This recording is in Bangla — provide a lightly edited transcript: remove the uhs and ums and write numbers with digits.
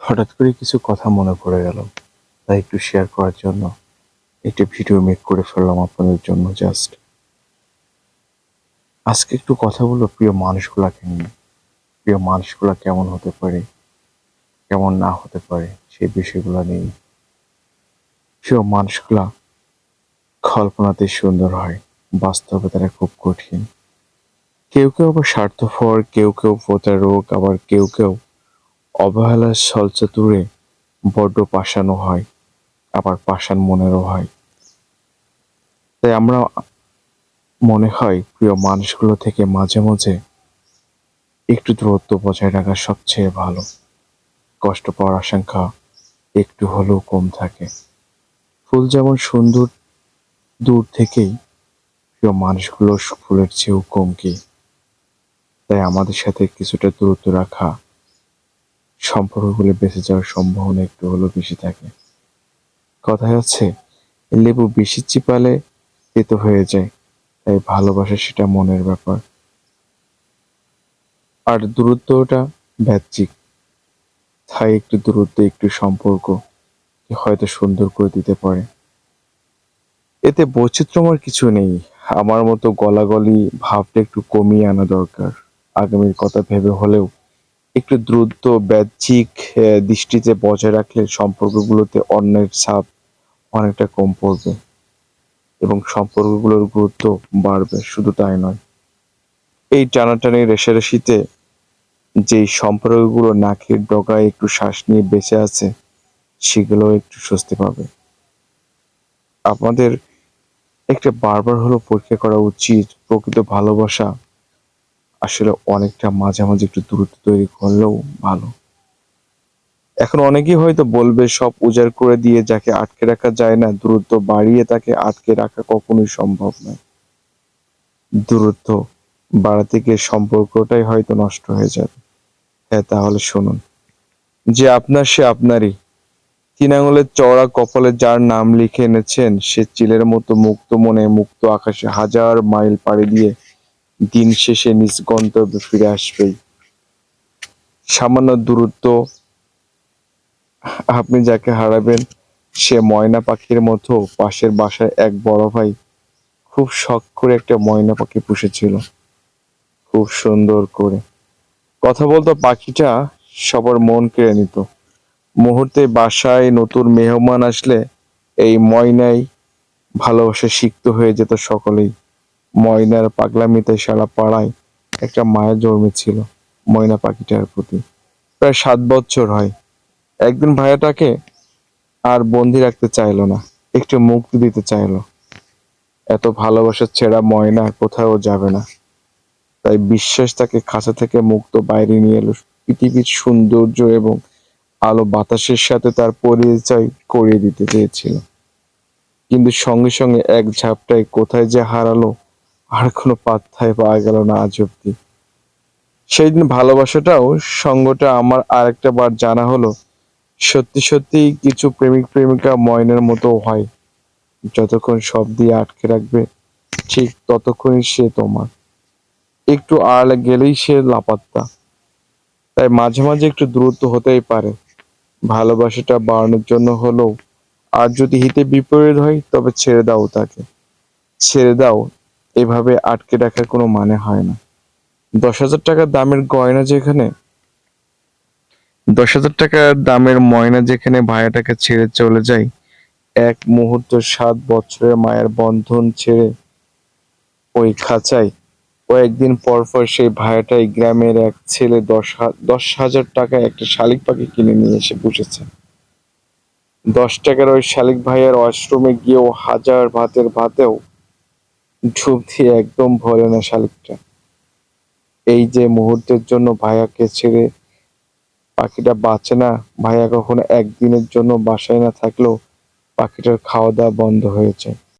হঠাৎ করে কিছু কথা মনে পড়ে গেল, তাই একটু শেয়ার করার জন্য একটি ভিডিও মেক করে ফেললাম আপনাদের জন্য। জাস্ট আজকে একটু কথা বলবো প্রিয় মানুষগুলাকে নিয়ে। প্রিয় মানুষগুলা কেমন হতে পারে, কেমন না হতে পারে, সেই বিষয়গুলো নিয়ে। প্রিয় মানুষগুলা কল্পনাতে সুন্দর হয়, বাস্তবে তারা খুব কঠিন। কেউ কেউ আবার স্বার্থপর, কেউ কেউ প্রতারক, আবার কেউ কেউ অবহেলার ছলচাতুরে বড্ড পাষাণও হয়, আবার পাষাণ মনেরও হয়। তাই আমরা মনে হয় প্রিয় মানুষগুলো থেকে মাঝে মাঝে একটু দূরত্ব বজায় রাখা সবচেয়ে ভালো। কষ্ট পাওয়ার আশঙ্কা একটু হলেও কম থাকে। ফুল যেমন সুন্দর দূর থেকেই, প্রিয় মানুষগুলো ফুলের চেয়েও কম কি। তাই আমাদের সাথে কিছুটা দূরত্ব রাখা সম্পর্কগুলো বেঁচে যাওয়ার সম্ভাবনা একটু হলেও বেশি থাকে। কথায় আছে, লেবু বেশি চিপালে তেতো হয়ে যায়। তাই ভালোবাসা সেটা মনের ব্যাপার, আর দূরত্বটা বাহ্যিক। তাই একটু দূরত্ব, একটু সম্পর্ক হয়তো সুন্দর করে দিতে পারে। এতে বৈচিত্র্যময় কিছু নেই। আমার মতো গলাগলি ভাবটা একটু কমিয়ে আনা দরকার। আগামীর কথা ভেবে হলেও একটু দ্রুত বাহ্যিক দৃষ্টিতে বজায় রাখলে সম্পর্কগুলোতে অন্যের ছাপ অনেকটা কম পড়বে এবং সম্পর্কগুলোর গুরুত্ব বাড়বে। শুধু তাই নয়, এই টানাটানি রেষারেষিতে যেই সম্পর্কগুলো নাকের ডগায় একটু শ্বাস নিয়ে বেঁচে আছে, সেগুলোও একটু স্বস্তি পাবে। আমাদের একটা বারবার হলো পরীক্ষা করা উচিত, প্রকৃত ভালোবাসা আসলে অনেকটা মাঝামাঝি একটু দূরত্ব তৈরি করলেও ভালো। এখন অনেকেই হয়তো বলবে, সব উজাড় করে দিয়ে যাকে আটকে রাখা যায় না, দূরত্ব বাড়িয়ে তাকে আটকে রাখা কখনোই সম্ভব নয়। দূরত্ব বাড়াতে গিয়ে সম্পর্কটাই হয়তো নষ্ট হয়ে যাবে। হ্যাঁ, তাহলে শুনুন, যে আপনার সে আপনারই। ৩ আঙুলের চওড়া কপালে যার নাম লিখে এনেছেন, সে চিলের মতো মুক্ত মনে মুক্ত আকাশে হাজার মাইল পাড়ি দিয়ে দিন শেষে নিজ গন্তব্যে ফিরে আসবেই। সামান্য দূরত্ব, আপনি যাকে হারাবেন সে ময়না পাখির মতো। পাশের বাসায় এক বড় ভাই খুব শখ করে একটা ময়না পাখি পুষেছিল, খুব সুন্দর করে কথা বলতো। পাখিটা সবার মন কেড়ে নিত। মুহূর্তে বাসায় নতুন মেহমান আসলে এই ময়নাই ভালোবাসা সিক্ত হয়ে যেত সকলেই। ময়নার পাগলামিতে সারা পাড়ায় একটা মায়া জন্মেছিল ময়না পাখিটার প্রতি। প্রায় ৭ বছর হয়। একদিন ভাইয়াটাকে আর বন্দি রাখতে চাইলো না, একটু মুক্তি দিতে চাইলো। এত ভালোবাসার ছেঁড়া ময়না কোথাও যাবে না। তাই বিশ্বাস তাকে খাঁচা থেকে মুক্ত বাইরে নিয়ে এলো। পৃথিবীর সৌন্দর্য এবং আলো বাতাসের সাথে তার পরিচয় করিয়ে দিতে চেয়েছিল, কিন্তু সঙ্গে সঙ্গে এক ঝাপটায় কোথায় যে হারালো আর কোনো পাত্তাই পাওয়া গেল না আজ অব্দি। সেই দিন ভালোবাসাটাও সঙ্গটা আমার আরেকটা বার জানা হলো, সত্যি সত্যি কিছু প্রেমিক প্রেমিকা ময়নার মতো হয়। যতক্ষণ সব দিয়ে আটকে রাখবে, ঠিক ততক্ষণই সে তোমার। একটু আড়ালে গেলেই সে লাপাত্তা। তাই মাঝে মাঝে একটু দূরত্ব হতেই পারে, ভালোবাসাটা বাড়ানোর জন্য হলেও। আর যদি হিতে বিপরীত হয়, তবে ছেড়ে দাও তাকে, ছেড়ে দাও। এভাবে আটকে রাখার কোনো মানে হয় না। ১০,০০০ টাকার দামের গয়না যেখানে ১০,০০০ টাকার দামের ময়না যেখানে ভাইয়াটাকে ছেড়ে চলে যায়, এক মুহূর্ত ৭ বছরের মায়ের বন্ধন ছেড়ে ওই খাঁচায়, কয়েকদিন পর পর সেই ভাইয়াটাই গ্রামের এক ছেলে ১০,০০০ টাকায় একটা শালিক পাখি কিনে নিয়ে এসে পুষেছে। ১০ টাকার ওই শালিক ভাইয়ার ওয়াশরুমে গিয়েও হাজার ভাতের ভাতেও ডুব দিয়ে একদম ভরে না শালিকটা। এই যে মুহূর্তের জন্য ভাইয়াকে ছেড়ে পাখিটা বাঁচে না। ভাইয়া কখনো একদিনের জন্য বাসায় না থাকলেও পাখিটার খাওয়া দাওয়া বন্ধ হয়ে যায়।